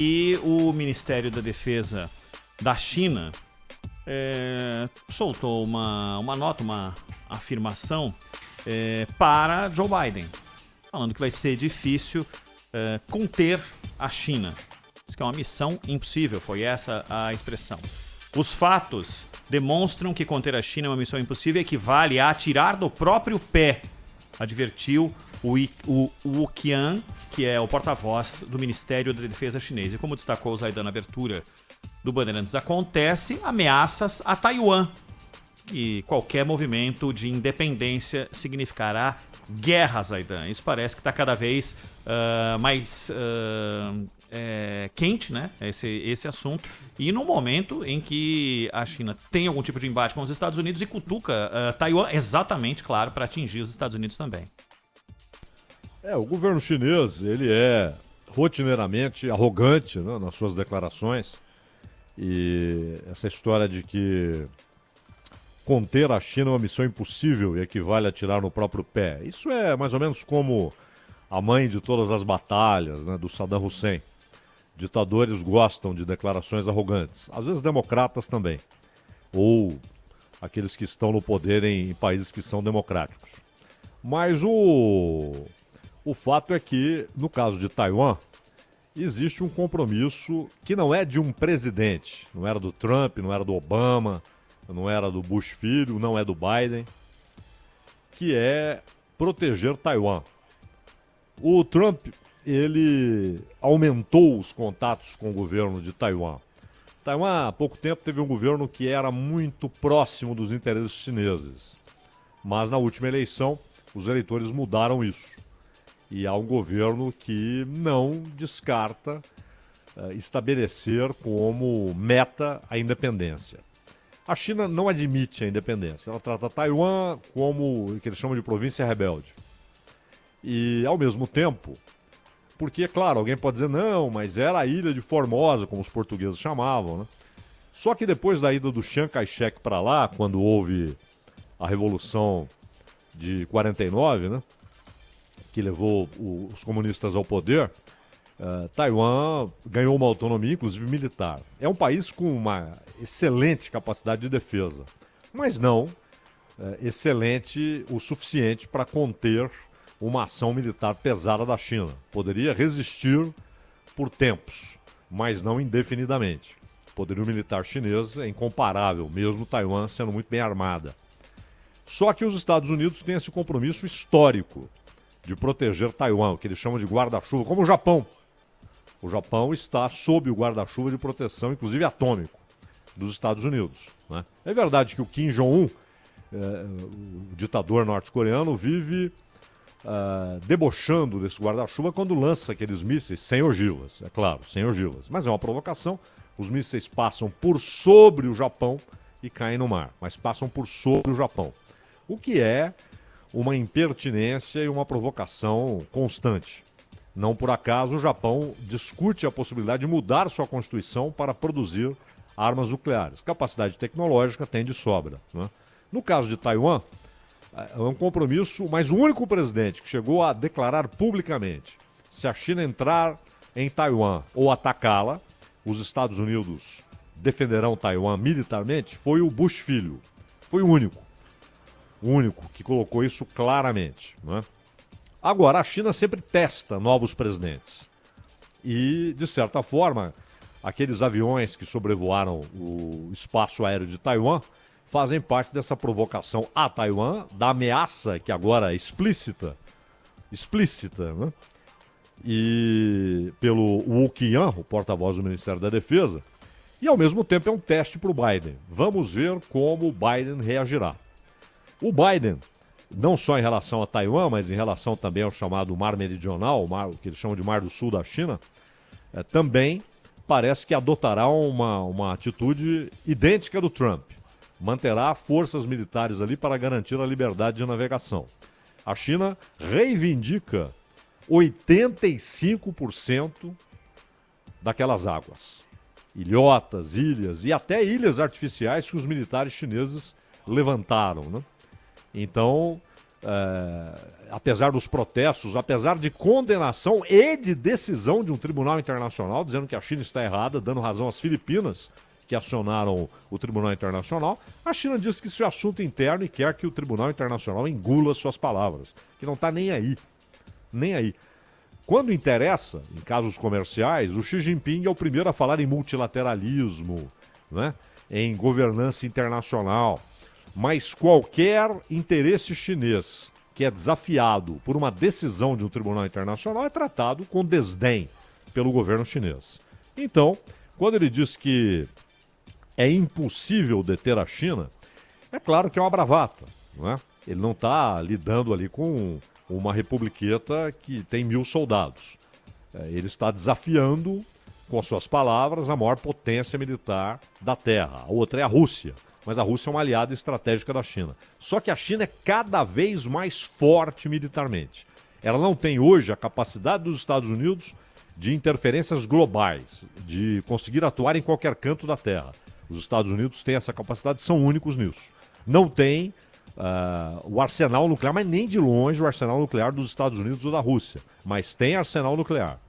E o Ministério da Defesa da China soltou uma nota, uma afirmação para Joe Biden, falando que vai ser difícil conter a China. Diz que é uma missão impossível, foi essa a expressão. Os fatos demonstram que conter a China é uma missão impossível e equivale a atirar do próprio pé, advertiu o Wu Qian, que é o porta-voz do Ministério da Defesa chinês. E como destacou o Zaidan na abertura do Bandeirantes, acontece ameaças a Taiwan, que qualquer movimento de independência significará guerra, Zaidan. Isso parece que está cada vez mais quente, né? Esse assunto. E no momento em que a China tem algum tipo de embate com os Estados Unidos e cutuca Taiwan, exatamente, claro, para atingir os Estados Unidos também. O governo chinês, ele é rotineiramente arrogante, né, nas suas declarações. E essa história de que conter a China é uma missão impossível e equivale a tirar no próprio pé. Isso é mais ou menos como a mãe de todas as batalhas, né, do Saddam Hussein. Ditadores gostam de declarações arrogantes, às vezes democratas também, ou aqueles que estão no poder em países que são democráticos. Mas o fato é que, no caso de Taiwan, existe um compromisso que não é de um presidente, não era do Trump, não era do Obama, não era do Bush filho, não é do Biden, que é proteger Taiwan. O Trump, ele aumentou os contatos com o governo de Taiwan. Taiwan, há pouco tempo, teve um governo que era muito próximo dos interesses chineses. Mas na última eleição, os eleitores mudaram isso. E há um governo que não descarta estabelecer como meta a independência. A China não admite a independência. Ela trata Taiwan como o que eles chamam de província rebelde. E, ao mesmo tempo, porque, claro, alguém pode dizer, não, mas era a ilha de Formosa, como os portugueses chamavam, né? Só que depois da ida do Chiang Kai-shek para lá, quando houve a Revolução de 49, né, que levou os comunistas ao poder, Taiwan ganhou uma autonomia, inclusive militar. É um país com uma excelente capacidade de defesa, mas não excelente o suficiente para conter uma ação militar pesada da China. Poderia resistir por tempos, mas não indefinidamente. O poderio militar chinês é incomparável, mesmo Taiwan sendo muito bem armada. Só que os Estados Unidos têm esse compromisso histórico de proteger Taiwan, o que eles chamam de guarda-chuva, como o Japão. O Japão está sob o guarda-chuva de proteção, inclusive atômico, dos Estados Unidos, né? É verdade que o Kim Jong-un, o ditador norte-coreano, vive debochando desse guarda-chuva quando lança aqueles mísseis sem ogivas, é claro, sem ogivas. Mas é uma provocação, os mísseis passam por sobre o Japão e caem no mar, mas passam por sobre o Japão. O que é uma impertinência e uma provocação constante. Não por acaso o Japão discute a possibilidade de mudar sua constituição para produzir armas nucleares. Capacidade tecnológica tem de sobra, né? No caso de Taiwan, é um compromisso, mas o único presidente que chegou a declarar publicamente: se a China entrar em Taiwan ou atacá-la, os Estados Unidos defenderão Taiwan militarmente, foi o Bush filho. Foi o único que colocou isso claramente, né? Agora, a China sempre testa novos presidentes. E, de certa forma, aqueles aviões que sobrevoaram o espaço aéreo de Taiwan fazem parte dessa provocação a Taiwan, da ameaça que agora é explícita, né? E pelo Wu Qian, o porta-voz do Ministério da Defesa, e ao mesmo tempo é um teste para o Biden. Vamos ver como o Biden reagirá. O Biden, não só em relação a Taiwan, mas em relação também ao chamado Mar Meridional, o que eles chamam de Mar do Sul da China, também parece que adotará uma atitude idêntica do Trump. Manterá forças militares ali para garantir a liberdade de navegação. A China reivindica 85% daquelas águas. Ilhotas, ilhas e até ilhas artificiais que os militares chineses levantaram, né? Então, apesar dos protestos, apesar de condenação e de decisão de um tribunal internacional, dizendo que a China está errada, dando razão às Filipinas, que acionaram o Tribunal Internacional, a China diz que isso é assunto interno e quer que o Tribunal Internacional engula suas palavras, que não está nem aí. Nem aí. Quando interessa, em casos comerciais, o Xi Jinping é o primeiro a falar em multilateralismo, né? Em governança internacional. Mas qualquer interesse chinês que é desafiado por uma decisão de um tribunal internacional é tratado com desdém pelo governo chinês. Então, quando ele diz que é impossível deter a China, é claro que é uma bravata, não é? Ele não está lidando ali com uma republiqueta que tem 1.000 soldados. Ele está desafiando, com suas palavras, a maior potência militar da Terra. A outra é a Rússia, mas a Rússia é uma aliada estratégica da China. Só que a China é cada vez mais forte militarmente. Ela não tem hoje a capacidade dos Estados Unidos de interferências globais, de conseguir atuar em qualquer canto da Terra. Os Estados Unidos têm essa capacidade, são únicos nisso. Não tem o arsenal nuclear, mas nem de longe o arsenal nuclear dos Estados Unidos ou da Rússia. Mas tem arsenal nuclear.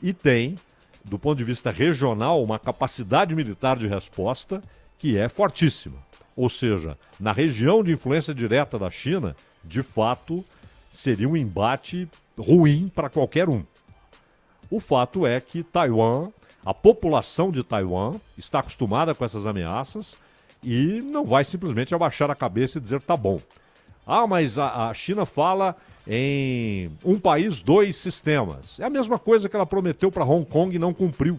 E tem, do ponto de vista regional, uma capacidade militar de resposta que é fortíssima. Ou seja, na região de influência direta da China, de fato, seria um embate ruim para qualquer um. O fato é que Taiwan, a população de Taiwan, está acostumada com essas ameaças e não vai simplesmente abaixar a cabeça e dizer tá bom. Ah, mas a China fala em um país, 2 sistemas. É a mesma coisa que ela prometeu para Hong Kong e não cumpriu.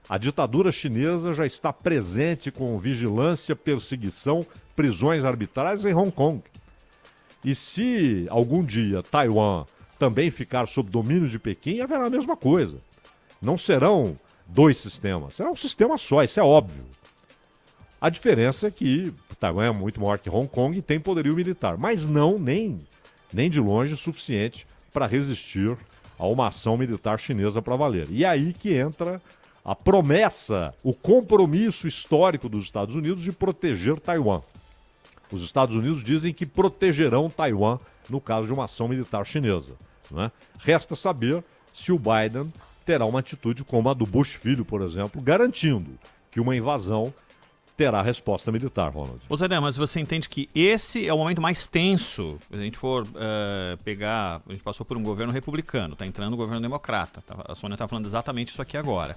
A ditadura chinesa já está presente com vigilância, perseguição, prisões arbitrárias em Hong Kong. E se algum dia Taiwan também ficar sob domínio de Pequim, haverá a mesma coisa. Não serão 2 sistemas, será um sistema só, isso é óbvio. A diferença é que Taiwan é muito maior que Hong Kong e tem poderio militar, mas não nem de longe suficiente para resistir a uma ação militar chinesa para valer. E é aí que entra a promessa, o compromisso histórico dos Estados Unidos de proteger Taiwan. Os Estados Unidos dizem que protegerão Taiwan no caso de uma ação militar chinesa, né? Resta saber se o Biden terá uma atitude como a do Bush filho, por exemplo, garantindo que uma invasão terá resposta militar, Ronald. Ô Zé, mas você entende que esse é o momento mais tenso? Se a gente for pegar, a gente passou por um governo republicano, está entrando um governo democrata, a Sônia está falando exatamente isso aqui agora.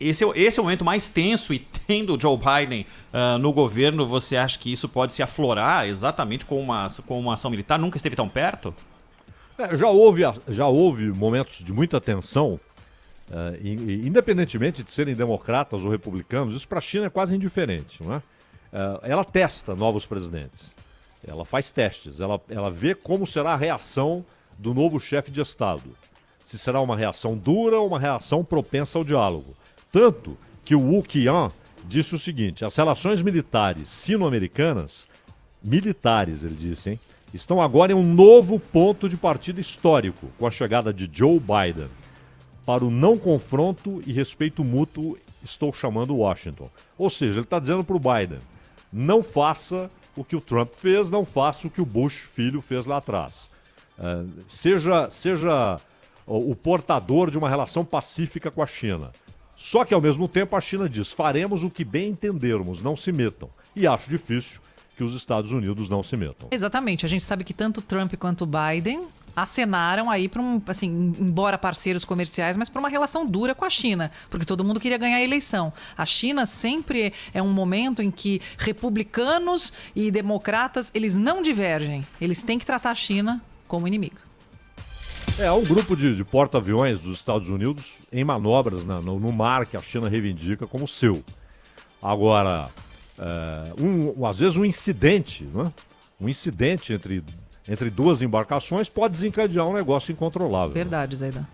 Esse é o momento mais tenso e tendo o Joe Biden no governo, você acha que isso pode se aflorar exatamente com uma ação militar? Nunca esteve tão perto? Já houve momentos de muita tensão, independentemente de serem democratas ou republicanos, isso para a China é quase indiferente, não é? Ela testa novos presidentes, ela faz testes, ela vê como será a reação do novo chefe de Estado. Se será uma reação dura ou uma reação propensa ao diálogo. Tanto que o Wu Qian disse o seguinte: as relações militares sino-americanas, militares, ele disse, hein, estão agora em um novo ponto de partida histórico com a chegada de Joe Biden. Para o não confronto e respeito mútuo, estou chamando Washington. Ou seja, ele está dizendo para o Biden: não faça o que o Trump fez, não faça o que o Bush filho fez lá atrás. Seja o portador de uma relação pacífica com a China. Só que, ao mesmo tempo, a China diz: faremos o que bem entendermos, não se metam. E acho difícil que os Estados Unidos não se metam. Exatamente. A gente sabe que tanto Trump quanto Biden acenaram aí para embora parceiros comerciais, mas para uma relação dura com a China, porque todo mundo queria ganhar a eleição. A China sempre é um momento em que republicanos e democratas, eles não divergem. Eles têm que tratar a China como inimiga. Há um grupo de porta-aviões dos Estados Unidos em manobras no mar que a China reivindica como seu. Agora, às vezes um incidente, né? Um incidente entre 2 embarcações pode desencadear um negócio incontrolável. Verdade, Zaidan.